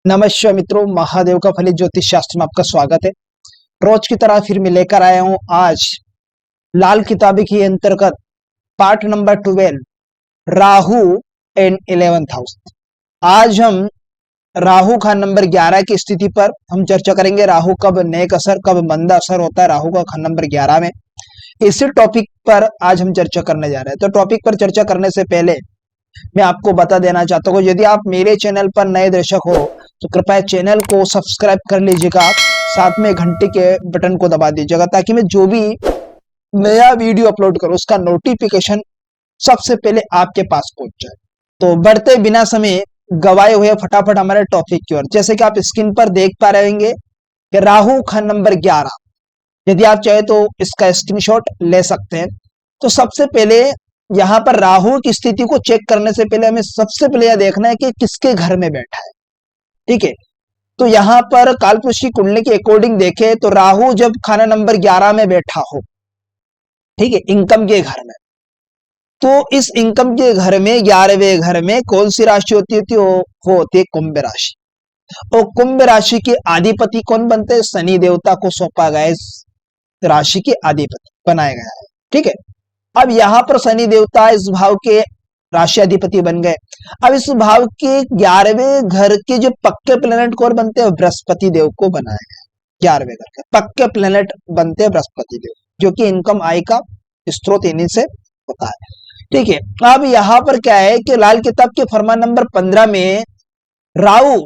नमस्कार मित्रों, महादेव का फलित ज्योतिष शास्त्र में आपका स्वागत है। रोज की तरह फिर मैं लेकर आया हूं आज लाल किताबी के अंतर्गत part number 12 Rahu and 11th house. आज हम राहु का नंबर 11 की स्थिति पर हम चर्चा करेंगे। राहु कब नेक असर कब मंदा असर होता है राहु का खंड नंबर 11 में, इसी टॉपिक पर आज हम चर्चा करने जा रहे हैं। तो टॉपिक पर चर्चा करने से पहले मैं आपको बता देना चाहता हूँ, यदि आप मेरे चैनल पर नए दर्शक हो तो कृपया चैनल को सब्सक्राइब कर लीजिएगा, साथ में घंटी के बटन को दबा दीजिएगा ताकि मैं जो भी नया वीडियो अपलोड करूं उसका नोटिफिकेशन सबसे पहले आपके पास पहुंच जाए। तो बढ़ते बिना समय गवाए हुए फटाफट हमारे टॉपिक की ओर। जैसे कि आप स्क्रीन पर देख पा रहे होंगे कि राहु खंड नंबर 11, यदि आप चाहे तो इसका स्क्रीनशॉट ले सकते हैं। तो सबसे पहले यहाँ पर राहु की स्थिति को चेक करने से पहले हमें सबसे पहले यह देखना है कि किसके घर में बैठा है। ठीक है, तो यहाँ पर कालपुरुष की कुंडली के अकॉर्डिंग देखे तो राहु जब खाना नंबर 11 में बैठा हो, ठीक है, इनकम के घर में, तो इस इनकम के घर में 11वें घर में कौन सी राशि होती होती वो होती है कुंभ राशि। और कुंभ राशि के अधिपति कौन बनते हैं? शनि देवता को सौंपा गया, इस राशि के अधिपति बनाया गया है। ठीक है, अब यहां पर शनि देवता इस भाव के राशि अधिपति बन गए। अब इस भाव के 11वें घर के जो पक्के प्लेनेट कौन बनते हैं? बृहस्पति देव को बनाया गया। 11वें घर के पक्के प्लेनेट बनते हैं बृहस्पति देव, जो कि इनकम आय का स्रोत इन्हीं से होता है। ठीक है, अब यहां पर क्या है कि लाल किताब के फरमान नंबर 15 में राहु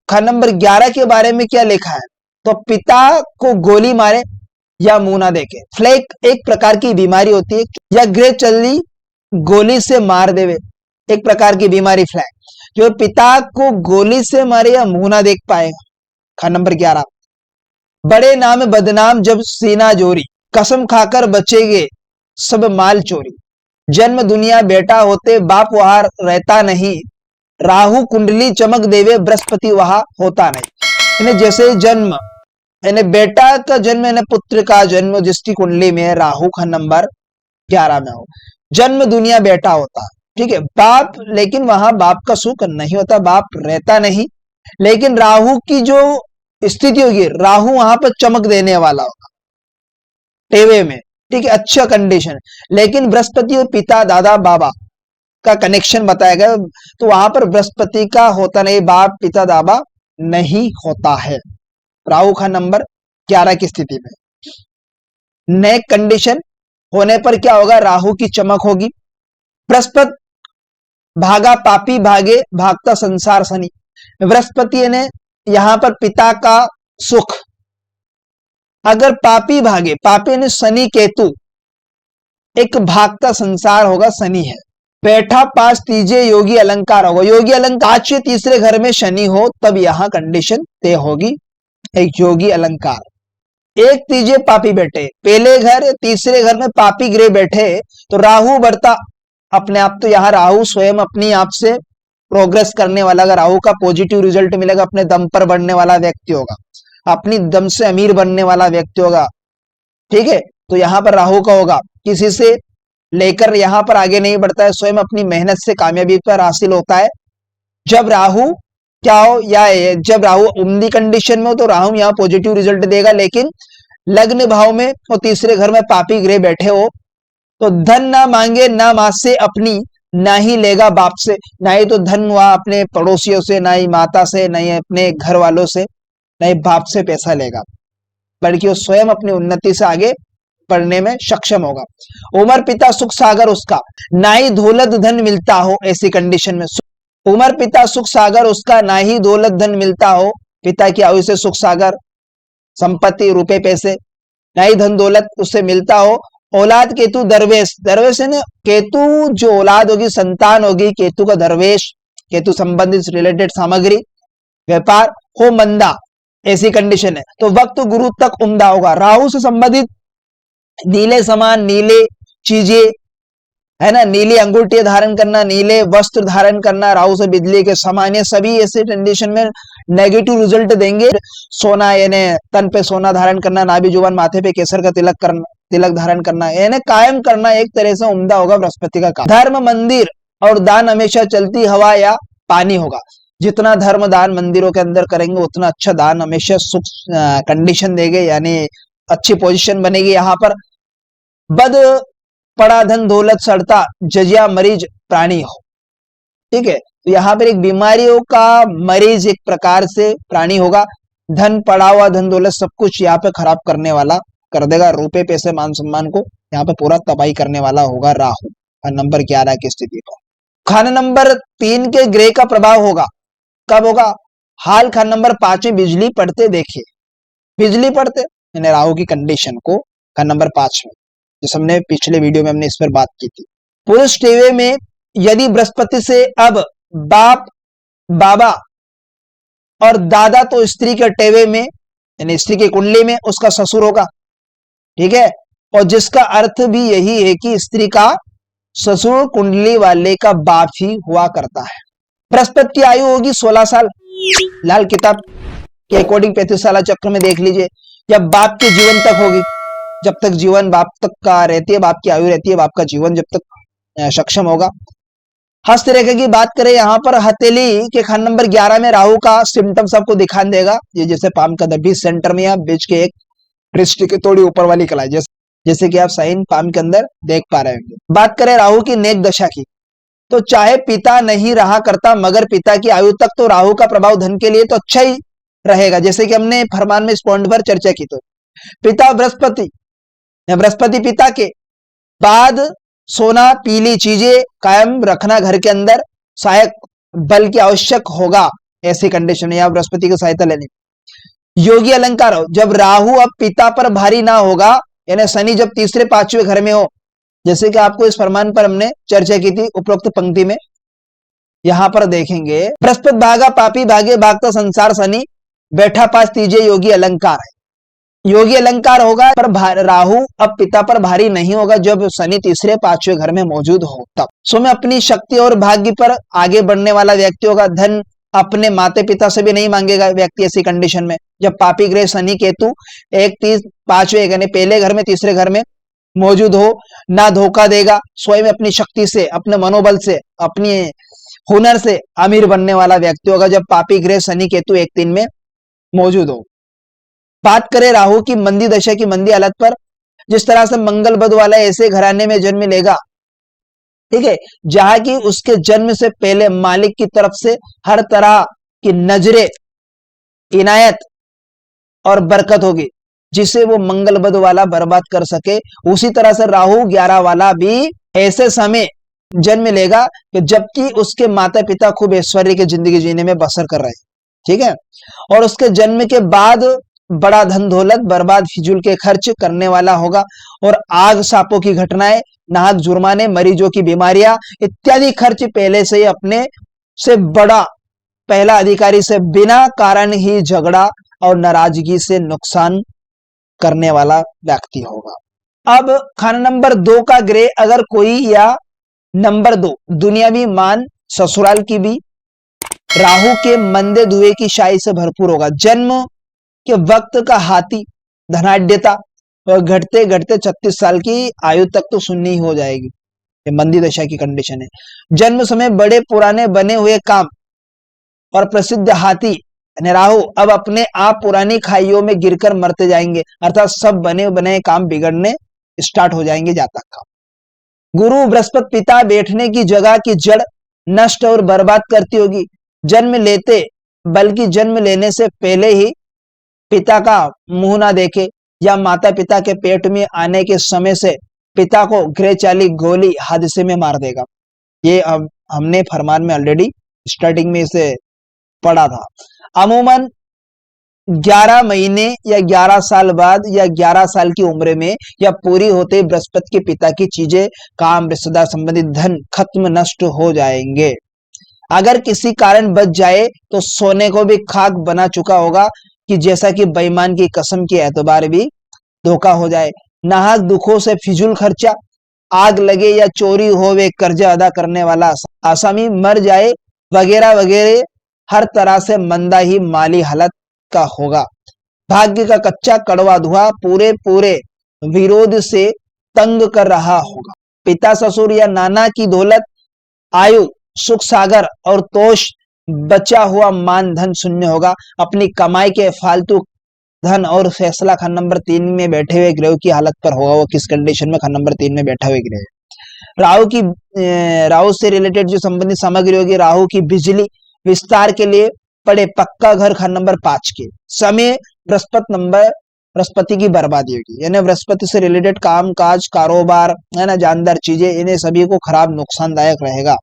खंड नंबर 11 के बारे में क्या लिखा है? तो पिता को गोली मारे या मुंह ना देखे। फ्लैग एक प्रकार की बीमारी होती है, या गृह चली गोली से मार देवे, एक प्रकार की बीमारी फ्लैग, जो पिता को गोली से मारे या मुंह ना देख पाएगा। खंड नंबर 11 बड़े नाम बदनाम जब सीना जोरी, कसम खाकर बचेगे सब माल चोरी। जन्म दुनिया बेटा होते बाप वहां रहता नहीं, राहु कुंडली चमक देवे बृहस्पति वहां होता नहीं। जैसे जन्म यानी बेटा का जन्म यानी पुत्र का जन्म जिसकी कुंडली में राहु का नंबर 11 में हो, जन्म दुनिया बेटा होता, ठीक है, बाप, लेकिन वहां बाप का सुख नहीं होता, बाप रहता नहीं। लेकिन राहु की जो स्थिति होगी, राहु वहां पर चमक देने वाला होगा टेवे में, ठीक है, अच्छा कंडीशन। लेकिन बृहस्पति और पिता दादा बाबा का कनेक्शन बताया गया, तो वहां पर बृहस्पति का होता नहीं, बाप पिता दादा नहीं होता है राहु का नंबर 11 की स्थिति में। नेक कंडीशन होने पर क्या होगा? राहु की चमक होगी। बृहस्पति भागा पापी भागे भागता संसार शनि। बृहस्पति ने यहां पर पिता का सुख, अगर पापी भागे, पापी ने शनि केतु, एक भागता संसार होगा, शनि है। बैठा पास तीजे योगी अलंकार होगा, योगी अलंकार से तीसरे घर में शनि हो तब यहां कंडीशन तय होगी, एक योगी अलंकार। एक तीजे पापी बैठे, पहले घर तीसरे घर में पापी ग्रह बैठे तो राहु बढ़ता अपने आप। तो यहाँ राहु स्वयं अपनी आप से प्रोग्रेस करने वाला, अगर राहु का पॉजिटिव रिजल्ट मिलेगा, अपने दम पर बढ़ने वाला व्यक्ति होगा, अपनी दम से अमीर बनने वाला व्यक्ति होगा। ठीक है, तो यहाँ पर राहु का होगा, किसी से लेकर यहाँ पर आगे नहीं बढ़ता है, स्वयं अपनी मेहनत से कामयाबी पर हासिल होता है। जब राहु क्या हो, या जब राहु उम्दी कंडीशन में हो तो राहु यहाँ पॉजिटिव रिजल्ट देगा। लेकिन लग्न भाव में और तीसरे घर में पापी ग्रह बैठे हो तो धन ना मांगे ना मां से अपनी, ना ही लेगा बाप से, ना ही तो धन वहां अपने पड़ोसियों से, ना ही माता से, ना ही अपने घर वालों से, ना ही बाप से पैसा लेगा, बल्कि वो स्वयं अपनी उन्नति से आगे बढ़ने में सक्षम होगा। उमर पिता सुख सागर उसका, ना ही दौलत धन मिलता हो, ऐसी कंडीशन में उमर पिता सुख सागर उसका, ना ही दौलत धन मिलता हो, पिता की आयु से सुख सागर संपत्ति रुपए पैसे, ना ही धन दौलत उससे मिलता हो। औलाद केतु दरवेश, दरवेश है ना, केतु जो औलाद होगी, संतान होगी, केतु का दरवेश, केतु संबंधित रिलेटेड सामग्री व्यापार हो मंदा, ऐसी कंडीशन है। तो वक्त गुरु तक उम्दा होगा। राहु से संबंधित नीले समान नीले चीजें है ना, नीली अंगूठी धारण करना, नीले वस्त्र धारण करना, राहु से बिजली के समान, ये सभी ऐसे कंडीशन में नेगेटिव रिजल्ट देंगे। सोना यानी तन पे सोना धारण करना, नाभि जुबान माथे पे केसर का तिलक करना, तिलक धारण करना, यानी कायम करना, एक तरह से उम्दा होगा बृहस्पति का काम। धर्म मंदिर और दान हमेशा चलती हवा या पानी होगा। जितना धर्म दान मंदिरों के अंदर करेंगे उतना अच्छा दान हमेशा सुख कंडीशन देंगे, यानी अच्छी पोजीशन बनेगी। यहाँ पर बद पड़ा धन दौलत सड़ता जजिया मरीज प्राणी हो, ठीक है। तो यहाँ पर एक बीमारियों का मरीज एक प्रकार से प्राणी होगा। धन पड़ा हुआ धन दौलत सब कुछ यहाँ पे खराब करने वाला कर देगा। रुपए पैसे मान सम्मान को यहाँ पे पूरा तबाही करने वाला होगा राहु और नंबर 11 की स्थिति पर। खाना नंबर 3 के ग्रह का प्रभाव होगा, कब होगा? हाल खान नंबर 5 में बिजली पड़ते देखे, बिजली पड़ते यानी राहु की कंडीशन को खान नंबर 5 में, जैसे हमने पिछले वीडियो में हमने इस पर बात की थी। पुरुष टेवे में यदि बृहस्पति से अब बाप बाबा और दादा, तो स्त्री के टेवे में यानी स्त्री की कुंडली में उसका ससुर होगा, ठीक है। और जिसका अर्थ भी यही है कि स्त्री का ससुर कुंडली वाले का बाप ही हुआ करता है। बृहस्पति की आयु होगी 16 साल, लाल किताब के अकॉर्डिंग 35 साल चक्र में देख लीजिए, या बाप के जीवन तक होगी, जब तक जीवन बाप तक का रहती है, बाप की आयु रहती है, बाप का जीवन जब तक सक्षम होगा। हस्तरेखा की बात करें, यहाँ पर हथेली के खान नंबर 11 में राहु का सिम्टम्स आपको दिखा देगा। ये जैसे पाम का बीच सेंटर में या बीच के एक दृष्टि के थोड़ी ऊपर वाली कलाई, जैसे कि आप साइन पाम के अंदर देख पा रहे होंगे। बात करें राहु की नेक दशा की, तो चाहे पिता नहीं रहा करता मगर पिता की आयु तक तो राहु का प्रभाव धन के लिए तो अच्छा ही रहेगा। जैसे कि हमने फरमान में इस पॉइंट पर चर्चा की, तो पिता बृहस्पति, बृहस्पति पिता के बाद सोना पीली चीजें कायम रखना घर के अंदर सहायक बल की आवश्यक होगा, ऐसी कंडीशन है, या बृहस्पति की सहायता लेनी। योगी अलंकार हो, जब राहु अब पिता पर भारी ना होगा, यानी शनि जब तीसरे पांचवें घर में हो, जैसे कि आपको इस फरमान पर हमने चर्चा की थी उपरोक्त पंक्ति में। यहां पर देखेंगे, बृहस्पति भागा पापी भागे भागता संसार शनि बैठा पास तीजे योगी अलंकार है। योगी अलंकार होगा पर राहु अब पिता पर भारी नहीं होगा जब शनि तीसरे पांचवें घर में मौजूद हो तब। सो में अपनी शक्ति और भाग्य पर आगे बढ़ने वाला व्यक्ति होगा। धन अपने माता पिता से भी नहीं मांगेगा व्यक्ति ऐसी कंडीशन में, जब पापी ग्रह शनि केतु एक पांचवें यानी पहले घर में तीसरे घर में मौजूद हो। ना धोखा देगा, स्वयं अपनी शक्ति से, अपने मनोबल से, अपनी हुनर से अमीर बनने वाला व्यक्ति होगा जब पापी ग्रह शनि केतु 1-3 में मौजूद हो। बात करें राहु की मंदी दशा की मंदी हालत पर, जिस तरह से मंगल बद वाला ऐसे घराने में जन्म लेगा, ठीक है, जहां की उसके जन्म से पहले मालिक की तरफ से हर तरह की नजरे इनायत और बरकत होगी, जिसे वो मंगल बद वाला बर्बाद कर सके। उसी तरह से राहु 11 वाला भी ऐसे समय जन्म लेगा कि जबकि उसके माता पिता खूब ऐश्वर्य की जिंदगी जीने में बसर कर रहे हैं, ठीक है। और उसके जन्म के बाद बड़ा धन दौलत बर्बाद फिजूल के खर्च करने वाला होगा, और आग सांपों की घटनाएं, नाहक जुर्माने, मरीजों की बीमारियां इत्यादि खर्च पहले से ही अपने से बड़ा पहला अधिकारी से बिना कारण ही झगड़ा और नाराजगी से नुकसान करने वाला व्यक्ति होगा। अब खाना नंबर 2 का ग्रह अगर कोई, या नंबर 2 दुनियावी मान ससुराल की भी राहु के मंदे धुएं की शाही से भरपूर होगा। जन्म के वक्त का हाथी धनाढ्यता और घटते घटते 36 साल की आयु तक तो सुन्नी हो जाएगी, ये मंदी दशा की कंडीशन है। जन्म समय बड़े पुराने बने हुए काम और प्रसिद्ध हाथी यानी राहु अब अपने आप पुरानी खाइयों में गिरकर मरते जाएंगे, अर्थात सब बने बने काम बिगड़ने स्टार्ट हो जाएंगे जातक का। गुरु बृहस्पति पिता बैठने की जगह की जड़ नष्ट और बर्बाद करती होगी। जन्म लेते बल्कि जन्म लेने से पहले ही पिता का मुंह ना देखे, या माता पिता के पेट में आने के समय से पिता को गृह चाली गोली हादसे में मार देगा। ये अब हमने फरमान में ऑलरेडी स्टार्टिंग में इसे पढ़ा था। अमूमन 11 महीने या 11 साल बाद या 11 साल की उम्र में या पूरी होते बृहस्पति के पिता की चीजें, काम, रिश्तेदार संबंधित धन खत्म नष्ट हो जाएंगे। अगर किसी कारण बच जाए तो सोने को भी खाक बना चुका होगा, कि जैसा कि बेईमान की कसम के एतबार भी धोखा हो जाए। नाहक दुखों से फिजूल खर्चा, आग लगे या चोरी हो वे कर्जा अदा करने वाला आसामी मर जाए वगैरह वगैरह, हर तरह से मंदा ही माली हालत का होगा। भाग्य का कच्चा कड़वा धुआं पूरे पूरे विरोध से तंग कर रहा होगा। पिता ससुर या नाना की दौलत, आयु, सुख सागर और तोष बचा हुआ मान धन शून्य होगा, अपनी कमाई के फालतू धन और फैसला खंड नंबर 3 में बैठे हुए ग्रह की हालत पर होगा। वो किस कंडीशन में? खंड नंबर 3 में बैठा हुआ ग्रह। राहु से रिलेटेड जो संबंधित सामग्री होगी, राहु की बिजली विस्तार के लिए पड़े पक्का घर खंड नंबर 5 के समय बृहस्पति की बर्बादी होगी, यानी बृहस्पति से रिलेटेड काम काज कारोबार है ना, जानदार चीजें, इन्हें सभी को खराब नुकसानदायक रहेगा।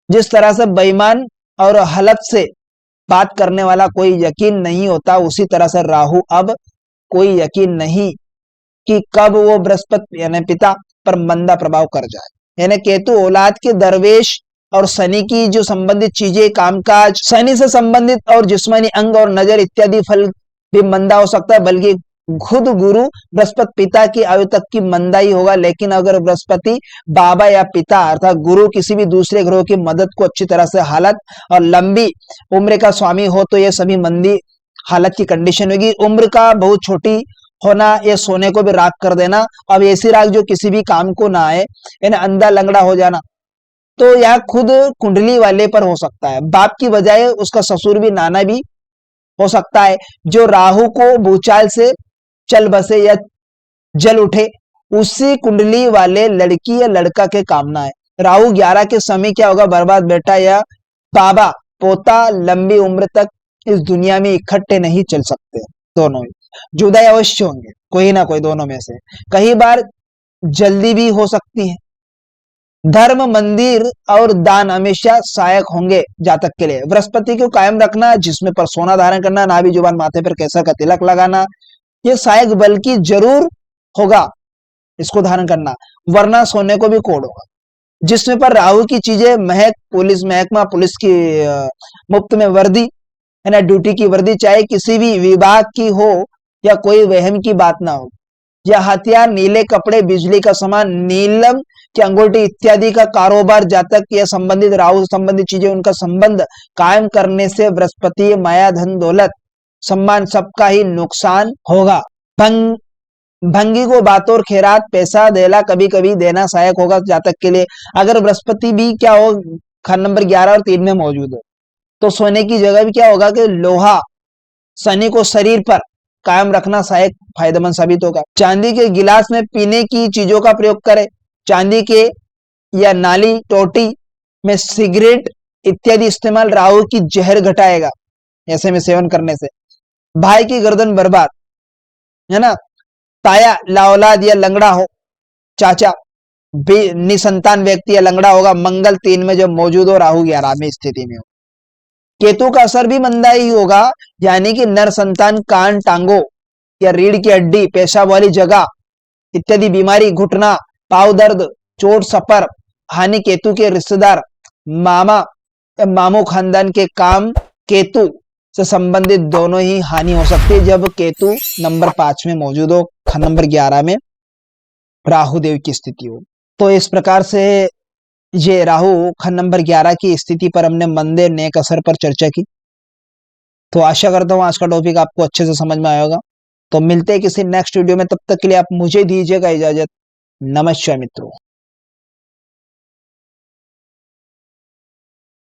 जिस तरह से बेईमान और हलफ से बात करने वाला कोई यकीन नहीं होता, उसी तरह से राहु अब कोई यकीन नहीं कि कब वो बृहस्पति यानी पिता पर मंदा प्रभाव कर जाए। यानी केतु औलाद के दरवेश और शनि की जो संबंधित चीजें कामकाज, शनि से संबंधित और जिस्मानी अंग और नजर इत्यादि फल भी मंदा हो सकता है, बल्कि खुद गुरु बृहस्पति पिता की आयु तक की मंदा ही होगा। लेकिन अगर बृहस्पति बाबा या पिता अर्थात गुरु किसी भी दूसरे ग्रह की मदद को अच्छी तरह से हालत और लंबी उम्र का स्वामी हो तो ये सभी मंदी हालत की कंडीशन होगी। उम्र का बहुत छोटी होना, ये सोने को भी राख कर देना, अब ऐसी राख जो किसी भी काम को ना आए, यानी अंधा लंगड़ा हो जाना, तो यह खुद कुंडली वाले पर हो सकता है। बाप की बजाय उसका ससुर भी नाना भी हो सकता है, जो राहु को भूचाल से चल बसे या जल उठे, उसी कुंडली वाले लड़की या लड़का के कामना है। राहु 11 के समय क्या होगा? बर्बाद बेटा या बाबा पोता लंबी उम्र तक इस दुनिया में इकट्ठे नहीं चल सकते, दोनों ही जुदा अवश्य होंगे, कोई ना कोई दोनों में से। कई बार जल्दी भी हो सकती है। धर्म मंदिर और दान हमेशा सहायक होंगे जातक के लिए। बृहस्पति को कायम रखना, जिसमें पर सोना धारण करना, नाभि जुबान माथे पर केसर का तिलक लगाना, ये सहायक बल की जरूर होगा इसको धारण करना, वरना सोने को भी कोड होगा। जिसमें पर राहु की चीजें महक पुलिस महकमा पुलिस की मुफ्त में वर्दी है ना, ड्यूटी की वर्दी, चाहे किसी भी विभाग की हो या कोई वहम की बात ना हो, या हथियार, नीले कपड़े, बिजली का सामान, नीलम की अंगूठी इत्यादि का कारोबार, जातक या संबंधित राहु संबंधित चीजें उनका संबंध कायम करने से बृहस्पति माया धन दौलत सम्मान सबका ही नुकसान होगा। भंगी को बात और खैरात पैसा देला कभी कभी देना सहायक होगा जातक के लिए। अगर बृहस्पति भी क्या हो खंड नंबर 11 और 3 में मौजूद हो, तो सोने की जगह भी क्या होगा कि लोहा शनि को शरीर पर कायम रखना सहायक फायदेमंद साबित होगा। चांदी के गिलास में पीने की चीजों का प्रयोग करें। चांदी के या नाली टोटी में सिगरेट इत्यादि इस्तेमाल राहु की जहर घटाएगा, ऐसे में सेवन करने से। भाई की गर्दन बर्बाद है ना, ताया लाऔलाद या लंगड़ा हो, चाचा निसंतान व्यक्ति या लंगड़ा होगा, मंगल 3 में जब मौजूद हो, राहु 11 में स्थिति में हो। केतु का असर भी मंदा ही होगा, यानी कि नर संतान कान टांगों या रीढ़ की हड्डी, पेशाब वाली जगह इत्यादि बीमारी, घुटना, पाव दर्द, चोट सपर, हानि केतु के रिश्तेदार, मामा या मामू खानदान के काम केतु से संबंधित दोनों ही हानि हो सकती है जब केतु नंबर 5 में मौजूद हो, खंड नंबर 11 में राहुदेव की स्थिति हो। तो इस प्रकार से ये राहु खंड नंबर 11 की स्थिति पर हमने मंदे नेक असर पर चर्चा की। तो आशा करता हूँ आज का टॉपिक आपको अच्छे से समझ में आया होगा। तो मिलते हैं किसी नेक्स्ट वीडियो में, तब तक के लिए आप मुझे दीजिएगा इजाजत। नमस्कार मित्रों।